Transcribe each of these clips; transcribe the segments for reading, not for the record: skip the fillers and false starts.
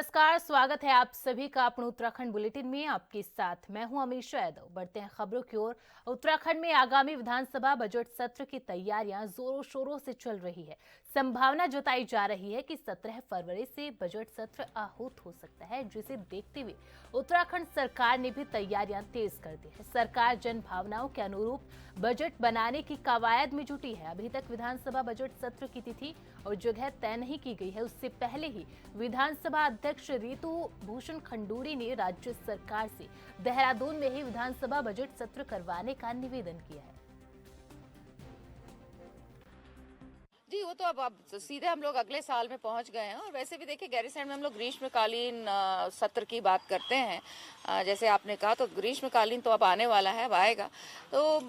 नमस्कार, स्वागत है आप सभी का अपने उत्तराखंड बुलेटिन में। आपके साथ मैं हूं अमीषा यादव। बढ़ते हैं खबरों की ओर। उत्तराखंड में आगामी विधानसभा बजट सत्र की तैयारियां जोरों शोरों से चल रही है। संभावना जताई जा रही है कि 17 फरवरी से बजट सत्र आहूत हो सकता है, जिसे देखते हुए उत्तराखंड सरकार ने भी तैयारियां तेज कर दी है। सरकार जन भावनाओं के अनुरूप बजट बनाने की कवायद में जुटी है। अभी तक विधानसभा बजट सत्र की तिथि और जगह तय नहीं की गई है। उससे पहले ही विधानसभा अध्यक्ष रितु भूषण खंडूरी ने राज्य सरकार से देहरादून में ही विधानसभा बजट सत्र करवाने का निवेदन किया है। जी, वो तो अब सीधे हम लोग अगले साल में पहुंच गए हैं। और वैसे भी देखिए, गैरीसैंण में हम लोग ग्रीष्मकालीन सत्र की बात करते हैं। जैसे आपने कहा, तो ग्रीष्मकालीन तो अब आने वाला है, अब आएगा। तो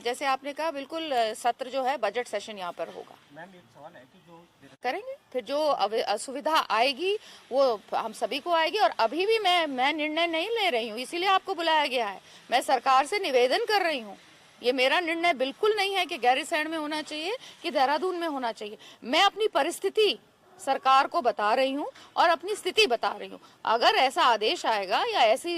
जैसे आपने कहा, बिल्कुल सत्र जो है बजट सेशन यहाँ पर होगा। मैम, एक सवाल है कि जो करेंगे, फिर जो असुविधा आएगी वो हम सभी को आएगी। और अभी भी मैं निर्णय नहीं ले रही हूँ, इसीलिए आपको बुलाया गया है। मैं सरकार से निवेदन कर रही हूँ। ये मेरा निर्णय बिल्कुल नहीं है कि गैरीसैंण में होना चाहिए कि देहरादून में होना चाहिए। मैं अपनी परिस्थिति सरकार को बता रही हूँ और अपनी स्थिति बता रही हूँ। अगर ऐसा आदेश आएगा या ऐसी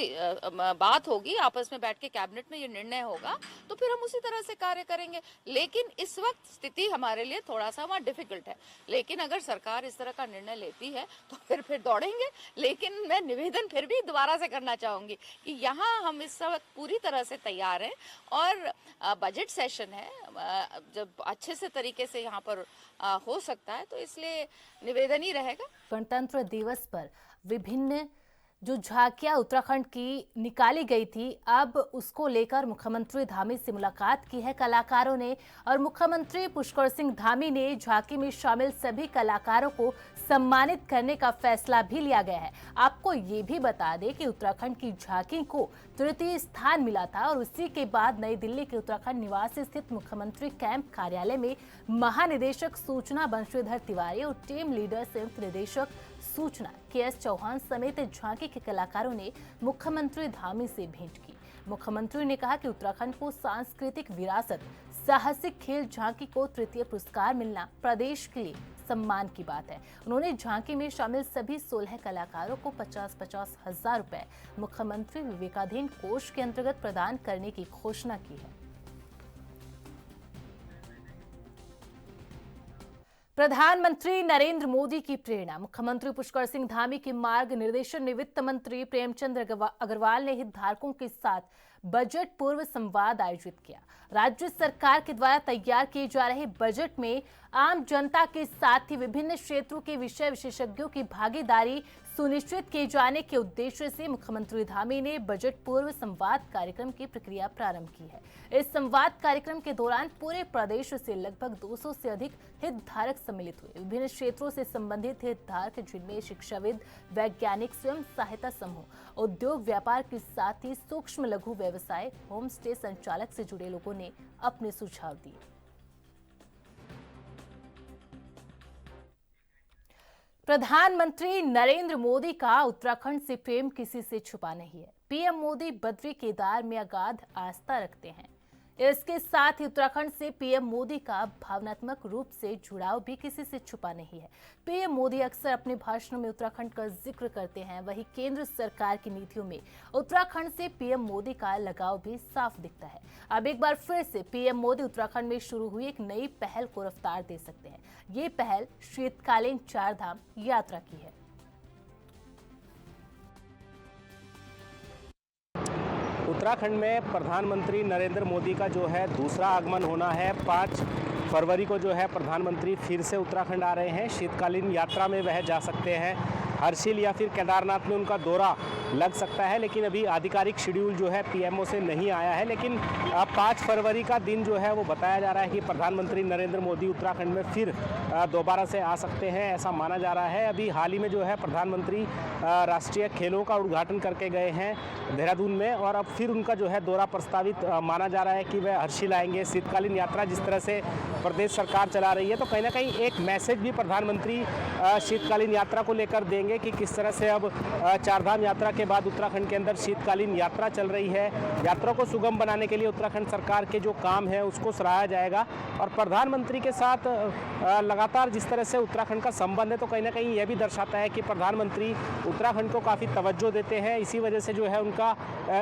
बात होगी, आपस में बैठ के कैबिनेट में ये निर्णय होगा, तो फिर हम उसी तरह से कार्य करेंगे। लेकिन इस वक्त स्थिति हमारे लिए थोड़ा सा वहाँ डिफिकल्ट है। लेकिन अगर सरकार इस तरह का निर्णय लेती है तो फिर दौड़ेंगे। लेकिन मैं निवेदन फिर भी दोबारा से करना चाहूँगी कि यहाँ हम इस वक्त पूरी तरह से तैयार हैं और बजट सेशन है, जब अच्छे से तरीके से यहाँ पर हो सकता है, तो इसलिए निवेदन ही रहेगा। गणतंत्र दिवस पर विभिन्न जो झांकियां उत्तराखंड की निकाली गई थी, अब उसको लेकर मुख्यमंत्री धामी से मुलाकात की है कलाकारों ने। और मुख्यमंत्री पुष्कर सिंह धामी ने झांकी में शामिल सभी कलाकारों को सम्मानित करने का फैसला भी लिया गया है। आपको ये भी बता दें कि उत्तराखंड की झांकी को तृतीय स्थान मिला था और उसी के बाद नई दिल्ली के उत्तराखंड निवास स्थित मुख्यमंत्री कैंप कार्यालय में महानिदेशक सूचना बंशीधर तिवारी और टीम लीडर संयुक्त निदेशक सूचना KS चौहान समेत झांकी के कलाकारों ने मुख्यमंत्री धामी से भेंट की। मुख्यमंत्री ने कहा कि उत्तराखंड को सांस्कृतिक विरासत साहसिक खेल झांकी को तृतीय पुरस्कार मिलना प्रदेश के लिए सम्मान की बात है। उन्होंने झांकी में शामिल सभी 16 कलाकारों को 50-50 हजार रुपए मुख्यमंत्री विवेकाधीन कोष के अंतर्गत प्रदान करने की घोषणा की है। प्रधानमंत्री नरेंद्र मोदी की प्रेरणा। मुख्यमंत्री पुष्कर सिंह धामी के मार्ग निर्देशन में वित्त मंत्री प्रेमचंद्र अग्रवाल ने हितधारकों के साथ बजट पूर्व संवाद आयोजित किया। राज्य सरकार के द्वारा तैयार किए जा रहे बजट में आम जनता के साथ ही विभिन्न क्षेत्रों के विषय विशेषज्ञों की भागीदारी सुनिश्चित किए जाने के उद्देश्य से मुख्यमंत्री धामी ने बजट पूर्व संवाद कार्यक्रम की प्रक्रिया प्रारंभ की है। इस संवाद कार्यक्रम के दौरान पूरे प्रदेश से लगभग 200 से अधिक हितधारक सम्मिलित हुए। विभिन्न क्षेत्रों से संबंधित हितधारक, जिनमें शिक्षाविद, वैज्ञानिक, स्वयं सहायता समूह, उद्योग व्यापार के साथ ही सूक्ष्म लघु व्यवसाय, होम स्टे संचालक से जुड़े लोगों ने अपने सुझाव दिए। प्रधानमंत्री नरेंद्र मोदी का उत्तराखंड से प्रेम किसी से छुपा नहीं है। पीएम मोदी बद्री केदार में अगाध आस्था रखते हैं। इसके साथ ही उत्तराखंड से पीएम मोदी का भावनात्मक रूप से जुड़ाव भी किसी से छुपा नहीं है। पीएम मोदी अक्सर अपने भाषणों में उत्तराखंड का जिक्र करते हैं। वहीं केंद्र सरकार की नीतियों में उत्तराखंड से पीएम मोदी का लगाव भी साफ दिखता है। अब एक बार फिर से पीएम मोदी उत्तराखंड में शुरू हुई एक नई पहल को रफ्तार दे सकते हैं। ये पहल शीतकालीन 4 धाम यात्रा की है। उत्तराखंड में प्रधानमंत्री नरेंद्र मोदी का जो है दूसरा आगमन होना है। 5 फरवरी को जो है प्रधानमंत्री फिर से उत्तराखंड आ रहे हैं। शीतकालीन यात्रा में वह जा सकते हैं। हर्षिल या फिर केदारनाथ में उनका दौरा लग सकता है, लेकिन अभी आधिकारिक शेड्यूल जो है पीएमओ से नहीं आया है। लेकिन 5 फरवरी का दिन जो है वो बताया जा रहा है कि प्रधानमंत्री नरेंद्र मोदी उत्तराखंड में फिर दोबारा से आ सकते हैं, ऐसा माना जा रहा है। अभी हाल ही में जो है प्रधानमंत्री राष्ट्रीय खेलों का उद्घाटन करके गए हैं देहरादून में, और अब फिर उनका जो है दौरा प्रस्तावित माना जा रहा है कि वह हर्षिल आएंगे। शीतकालीन यात्रा जिस तरह से प्रदेश सरकार चला रही है, तो कहीं ना कहीं एक मैसेज भी प्रधानमंत्री शीतकालीन यात्रा को लेकर देंगे कि किस तरह से अब 4 धाम यात्रा के बाद उत्तराखंड के अंदर शीतकालीन यात्रा चल रही है। यात्रा को सुगम बनाने के लिए उत्तराखंड सरकार के जो काम है उसको सराहा जाएगा और प्रधानमंत्री के साथ लगातार जिस तरह से उत्तराखंड का संबंध है तो कहीं ना कहीं यह भी दर्शाता है कि प्रधानमंत्री उत्तराखंड को काफ़ी तवज्जो देते हैं। इसी वजह से जो है उनका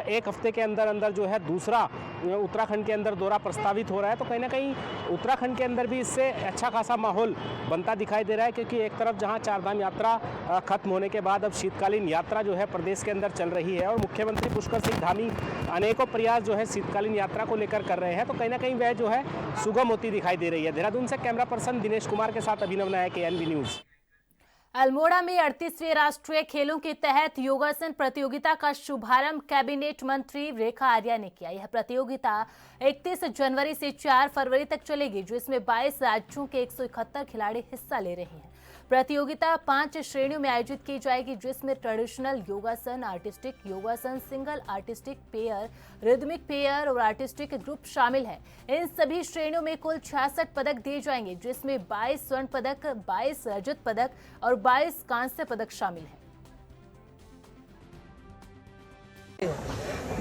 एक हफ्ते के अंदर अंदर जो है दूसरा उत्तराखंड के अंदर दौरा प्रस्तावित हो रहा है। तो कहीं ना कहीं उत्तराखंड के अंदर भी इससे अच्छा खासा माहौल बनता दिखाई दे रहा है, क्योंकि एक तरफ जहां चारधाम यात्रा खत्म होने के बाद अब शीतकालीन यात्रा जो है प्रदेश के अंदर चल रही है और मुख्यमंत्री पुष्कर सिंह धामी अनेकों प्रयास जो है शीतकालीन यात्रा को लेकर कर रहे हैं, तो कहीं ना कहीं वह जो है सुगम होती दिखाई दे रही है। देहरादून से कैमरा पर्सन दिनेश कुमार के साथ अभिनव नायक, एएनबी न्यूज। अल्मोड़ा में 38वें राष्ट्रीय खेलों के तहत योगासन प्रतियोगिता का शुभारंभ कैबिनेट मंत्री रेखा आर्या ने किया। यह प्रतियोगिता 31 जनवरी से 4 फरवरी तक चलेगी, जिसमें 22 राज्यों के 171 खिलाड़ी हिस्सा ले रहे हैं। प्रतियोगिता 5 श्रेणियों में आयोजित की जाएगी, जिसमें ट्रेडिशनल योगासन, आर्टिस्टिक योगासन, single artistic pair, rhythmic pair और आर्टिस्टिक ग्रुप शामिल है। इन सभी श्रेणियों में कुल 66 पदक दिए जाएंगे, जिसमें 22 स्वर्ण पदक, 22 रजत पदक और 22 कांस्य पदक शामिल है।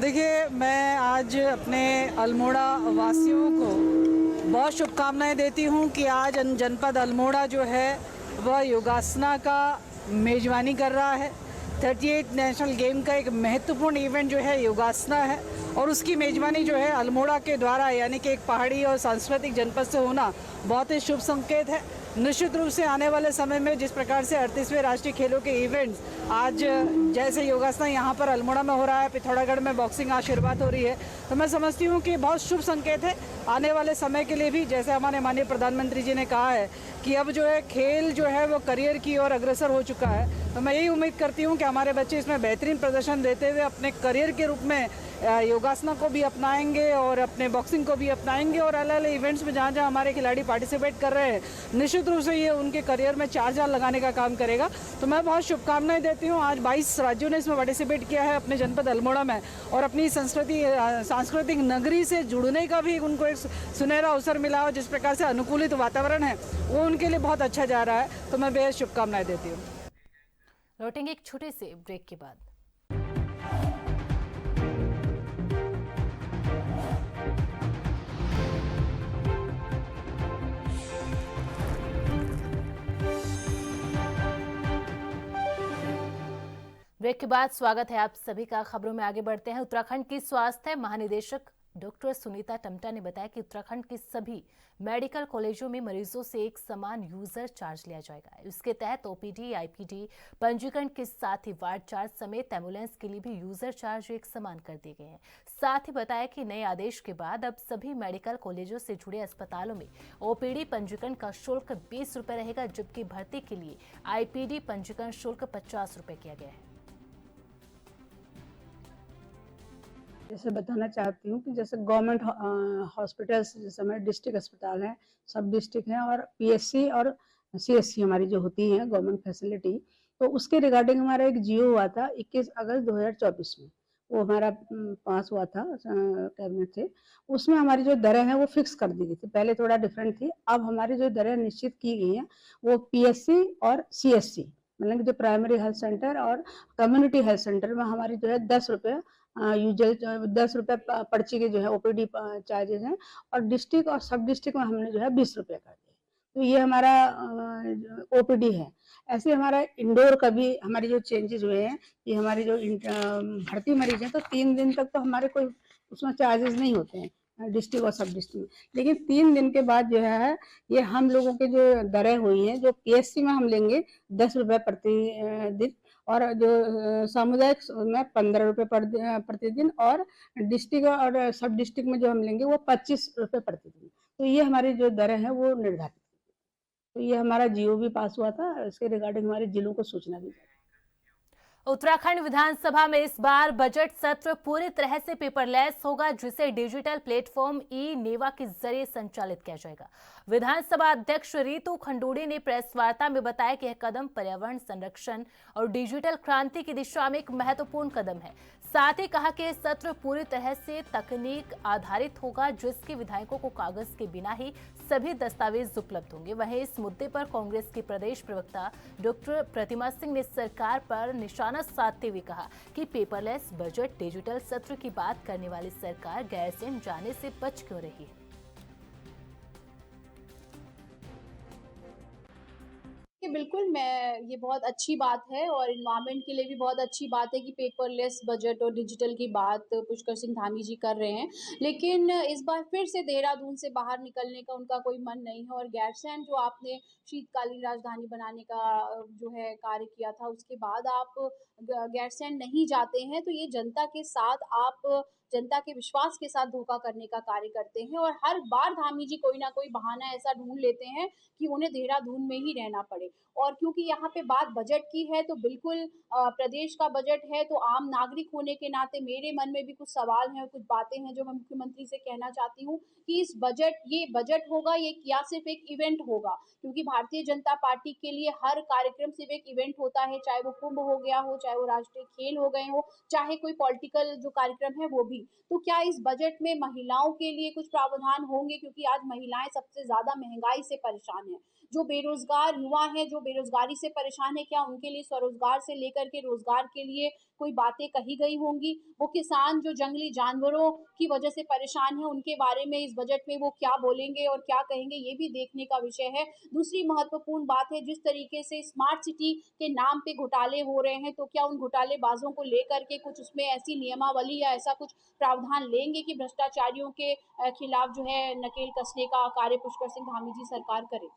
देखिए, मैं आज अपने अल्मोड़ा वासियों को बहुत शुभकामनाएं देती हूं कि आज जनपद अल्मोड़ा जो है वह योगासना का मेजबानी कर रहा है। 38 नेशनल गेम का एक महत्वपूर्ण इवेंट जो है योगासना है और उसकी मेजबानी जो है अल्मोड़ा के द्वारा, यानी कि एक पहाड़ी और सांस्कृतिक जनपद से होना बहुत ही शुभ संकेत है। निश्चित रूप से आने वाले समय में जिस प्रकार से 38वें राष्ट्रीय खेलों के इवेंट्स आज जैसे योगासना यहाँ पर अल्मोड़ा में हो रहा है, पिथौरागढ़ में बॉक्सिंग आज शुरुआत हो रही है, तो मैं समझती हूँ कि बहुत शुभ संकेत है आने वाले समय के लिए भी। जैसे हमारे माननीय प्रधानमंत्री जी ने कहा है कि अब जो है खेल जो है वो करियर की ओर अग्रसर हो चुका है, तो मैं यही उम्मीद करती हूँ कि हमारे बच्चे इसमें बेहतरीन प्रदर्शन देते हुए अपने करियर के रूप में योगासना को भी अपनाएंगे और अपने बॉक्सिंग को भी अपनाएंगे और अलग अलग इवेंट्स में जहाँ जहाँ हमारे खिलाड़ी पार्टिसिपेट कर रहे हैं, निश्चित रूप से ये उनके करियर में चार चांद लगाने का काम करेगा। तो मैं बहुत शुभकामनाएं देती हूँ। आज 22 राज्यों ने इसमें पार्टिसिपेट किया है अपने जनपद अल्मोड़ा में और अपनी सांस्कृतिक नगरी से जुड़ने का भी उनको एक सुनहरा अवसर मिला और जिस प्रकार से अनुकूलित वातावरण है वो उनके लिए बहुत अच्छा जा रहा है, तो मैं बेहद शुभकामनाएं देती हूँ। लौटेंगे एक छोटे से ब्रेक के बाद। ब्रेक के बाद स्वागत है आप सभी का। खबरों में आगे बढ़ते हैं। उत्तराखंड की स्वास्थ्य महानिदेशक डॉक्टर सुनीता टम्टा ने बताया कि उत्तराखंड के सभी मेडिकल कॉलेजों में मरीजों से एक समान यूजर चार्ज लिया जाएगा। इसके तहत ओपीडी, आईपीडी पंजीकरण के साथ ही वार्ड चार्ज समेत एम्बुलेंस के लिए भी यूजर चार्ज एक समान कर दिए गए हैं। साथ ही बताया कि नए आदेश के बाद अब सभी मेडिकल कॉलेजों से जुड़े अस्पतालों में ओपीडी पंजीकरण का शुल्क 20 रुपए रहेगा, जबकि भर्ती के लिए आईपीडी पंजीकरण शुल्क 50 रुपए किया गया है। जैसे बताना चाहती हूँ कि जैसे गवर्नमेंट हॉस्पिटल्स, जैसे हमारे डिस्ट्रिक्ट अस्पताल हैं, सब डिस्ट्रिक्ट हैं और पीएससी और सीएससी हमारी जो होती हैं गवर्नमेंट फैसिलिटी, तो उसके रिगार्डिंग हमारा एक जियो हुआ था 21 अगस्त 2024 में, वो हमारा पास हुआ था कैबिनेट से। उसमें हमारी जो दरें हैं वो फिक्स कर दी गई थी। पहले थोड़ा डिफरेंट थी, अब हमारी जो दरें निश्चित की गई हैं वो पीएससी और सीएससी, मतलब जो प्राइमरी हेल्थ सेंटर और कम्युनिटी हेल्थ सेंटर में हमारी जो है 10 रुपये यूजल 10 रुपये पर्ची के जो है ओपीडी चार्जेस हैं और डिस्ट्रिक्ट और सब डिस्ट्रिक्ट में हमने जो है 20 रुपये कर दिए। तो ये हमारा ओपीडी है। ऐसे हमारा इंडोर का भी हमारे जो चेंजेस हुए हैं, ये हमारे जो भर्ती मरीज हैं तो 3 दिन तक तो हमारे कोई उसमें चार्जेस नहीं होते हैं डिस्ट्रिक्ट और सब डिस्ट्रिक्ट में, लेकिन 3 दिन के बाद जो है ये हम लोगों के जो दरें हुई हैं, जो पीएससी में हम लेंगे 10 रुपये प्रति दिन और जो सामुदायिक में 15 रुपये प्रतिदिन और डिस्ट्रिक्ट और सब डिस्ट्रिक्ट में जो हम लेंगे वो 25 रुपये प्रतिदिन। तो ये हमारी जो दरें हैं वो निर्धारित। तो ये हमारा जियो भी पास हुआ था, इसके रिगार्डिंग हमारे जिलों को सूचना दी। उत्तराखंड विधानसभा में इस बार बजट सत्र पूरी तरह से पेपरलेस होगा, जिसे डिजिटल प्लेटफॉर्म ई नेवा के जरिए संचालित किया जाएगा। विधानसभा अध्यक्ष रीतू खंडूड़ी ने प्रेस वार्ता में बताया कि यह कदम पर्यावरण संरक्षण और डिजिटल क्रांति की दिशा में एक महत्वपूर्ण कदम है। साथ ही कहा कि यह सत्र पूरी तरह से तकनीक आधारित होगा, जिसके विधायकों को कागज के बिना ही सभी दस्तावेज उपलब्ध होंगे। वहीं इस मुद्दे पर कांग्रेस के प्रदेश प्रवक्ता डॉक्टर प्रतिमा सिंह ने सरकार पर निशाना निशाना साधते हुए कहा कि पेपरलेस बजट, डिजिटल सत्र की बात करने वाली सरकार गैरसैंण जाने से बच क्यों रही है। कि बिल्कुल मैं ये बहुत अच्छी बात है और एनवायरनमेंट के लिए भी बहुत अच्छी बात है कि पेपरलेस बजट और डिजिटल की बात पुष्कर सिंह धामी जी कर रहे हैं। लेकिन इस बार फिर से देहरादून से बाहर निकलने का उनका कोई मन नहीं है और गैरसैंण जो आपने शीतकालीन राजधानी बनाने का जो है कार्य किया था, उसके बाद आप गैरसैंण नहीं जाते हैं, तो ये जनता के साथ आप जनता के विश्वास के साथ धोखा करने का कार्य करते हैं और हर बार धामी जी कोई ना कोई बहाना ऐसा ढूंढ लेते हैं कि उन्हें देहरादून में ही रहना पड़े। और क्योंकि यहाँ पे बात बजट की है तो बिल्कुल प्रदेश का बजट है तो आम नागरिक होने के नाते मेरे मन में भी कुछ सवाल हैं और कुछ बातें हैं जो मैं मुख्यमंत्री से कहना चाहती हूँ कि ये बजट होगा ये या सिर्फ एक इवेंट होगा, क्योंकि भारतीय जनता पार्टी के लिए हर कार्यक्रम सिर्फ एक इवेंट होता है, चाहे वो कुंभ हो गया हो, चाहे वो राष्ट्रीय खेल हो गए हो, चाहे कोई पॉलिटिकल जो कार्यक्रम है वो भी। तो क्या इस बजट में महिलाओं के लिए कुछ प्रावधान होंगे, क्योंकि आज महिलाएं सबसे ज्यादा महंगाई से परेशान हैं। जो बेरोजगार युवा हैं, जो बेरोजगारी से परेशान है, क्या उनके लिए स्वरोजगार से लेकर के रोजगार के लिए कोई बातें कही गई होंगी? वो किसान जो जंगली जानवरों की वजह से परेशान है, उनके बारे में इस बजट में वो क्या बोलेंगे और क्या कहेंगे, ये भी देखने का विषय है। दूसरी महत्वपूर्ण बात है, जिस तरीके से स्मार्ट सिटी के नाम पे घोटाले हो रहे हैं, तो क्या उन घोटालेबाजों को लेकर के कुछ उसमें ऐसी नियमावली या ऐसा कुछ प्रावधान लेंगे कि भ्रष्टाचारियों के खिलाफ जो है नकेल कसने का कार्य पुष्कर सिंह धामी जी सरकार करे?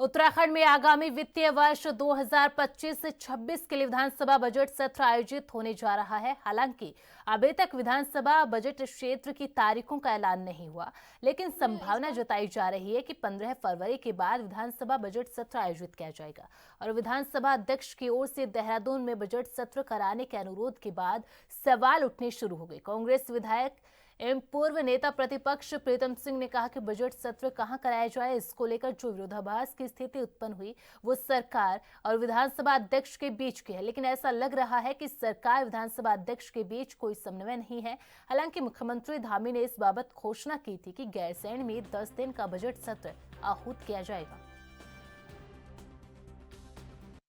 उत्तराखंड में आगामी वित्तीय वर्ष 2025 से 26 के लिए विधानसभा बजट सत्र आयोजित होने जा रहा है। हालांकि अभी तक विधानसभा बजट क्षेत्र की तारीखों का ऐलान नहीं हुआ, लेकिन संभावना जताई जा रही है कि 15 फरवरी के बाद विधानसभा बजट सत्र आयोजित किया जाएगा। और विधानसभा अध्यक्ष की ओर से देहरादून में बजट सत्र कराने के अनुरोध के बाद सवाल उठने शुरू हो गए। कांग्रेस विधायक एवं पूर्व नेता प्रतिपक्ष प्रीतम सिंह ने कहा कि बजट सत्र कहां कराया जाए, इसको लेकर जो विरोधाभास की स्थिति उत्पन्न हुई वो सरकार और विधानसभा अध्यक्ष के बीच की है। लेकिन ऐसा लग रहा है कि सरकार विधानसभा अध्यक्ष के बीच कोई समन्वय नहीं है। हालांकि मुख्यमंत्री धामी ने इस बाबत घोषणा की थी कि गैरसैंण में 10 दिन का बजट सत्र आहूत किया जाएगा।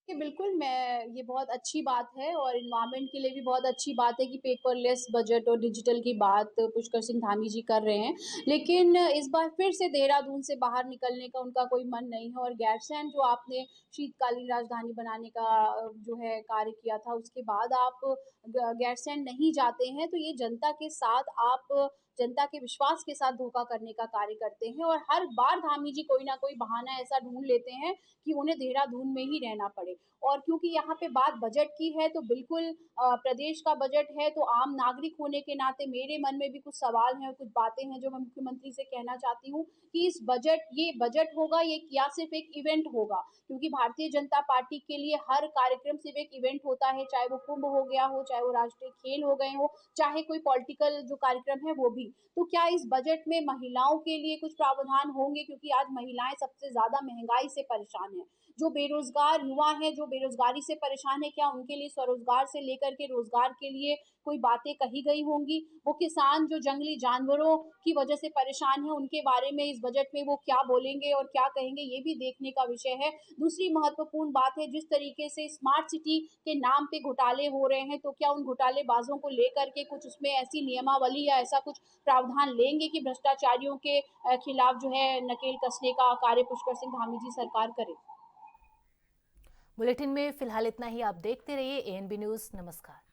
कि बिल्कुल मैं ये बहुत अच्छी बात है और एनवायरनमेंट के लिए भी बहुत अच्छी बात है कि पेपरलेस बजट और डिजिटल की बात पुष्कर सिंह धामी जी कर रहे हैं। लेकिन इस बार फिर से देहरादून से बाहर निकलने का उनका कोई मन नहीं है और गैरसैंण जो आपने शीतकालीन राजधानी बनाने का जो है कार्य किया था, उसके बाद आप गैरसैंण नहीं जाते हैं, तो ये जनता के साथ आप जनता के विश्वास के साथ धोखा करने का कार्य करते हैं और हर बार धामी जी कोई ना कोई बहाना ऐसा ढूंढ लेते हैं कि उन्हें देहरादून में ही रहना पड़े। और क्योंकि यहाँ पे बात बजट की है तो बिल्कुल प्रदेश का बजट है तो आम नागरिक होने के नाते मेरे मन में भी कुछ सवाल हैं और कुछ बातें हैं जो मैं मुख्यमंत्री से कहना चाहती हूँ कि ये बजट होगा ये या सिर्फ एक इवेंट होगा, क्योंकि भारतीय जनता पार्टी के लिए हर कार्यक्रम सिर्फ एक इवेंट होता है, चाहे वो कुंभ हो गया हो, चाहे वो राष्ट्रीय खेल हो गए हो, चाहे कोई पॉलिटिकल जो कार्यक्रम है वो भी। तो क्या इस बजट में महिलाओं के लिए कुछ प्रावधान होंगे, क्योंकि आज महिलाएं सबसे ज्यादा महंगाई से परेशान हैं। जो बेरोजगार युवा हैं, जो बेरोजगारी से परेशान है, क्या उनके लिए स्वरोजगार से लेकर के रोजगार के लिए कोई बातें कही गई होंगी? वो किसान जो जंगली जानवरों की वजह से परेशान है, उनके बारे में इस बजट में वो क्या बोलेंगे और क्या कहेंगे, ये भी देखने का विषय है। दूसरी महत्वपूर्ण बात है, जिस तरीके से स्मार्ट सिटी के नाम पे घोटाले हो रहे हैं, तो क्या उन घोटालेबाजों को लेकर के कुछ उसमें ऐसी नियमावली या ऐसा कुछ प्रावधान लेंगे कि भ्रष्टाचारियों के खिलाफ जो है नकेल कसने का कार्य पुष्कर सिंह धामी जी सरकार करे? बुलेटिन में फिलहाल इतना ही। आप देखते रहिए एएनबी न्यूज़। नमस्कार।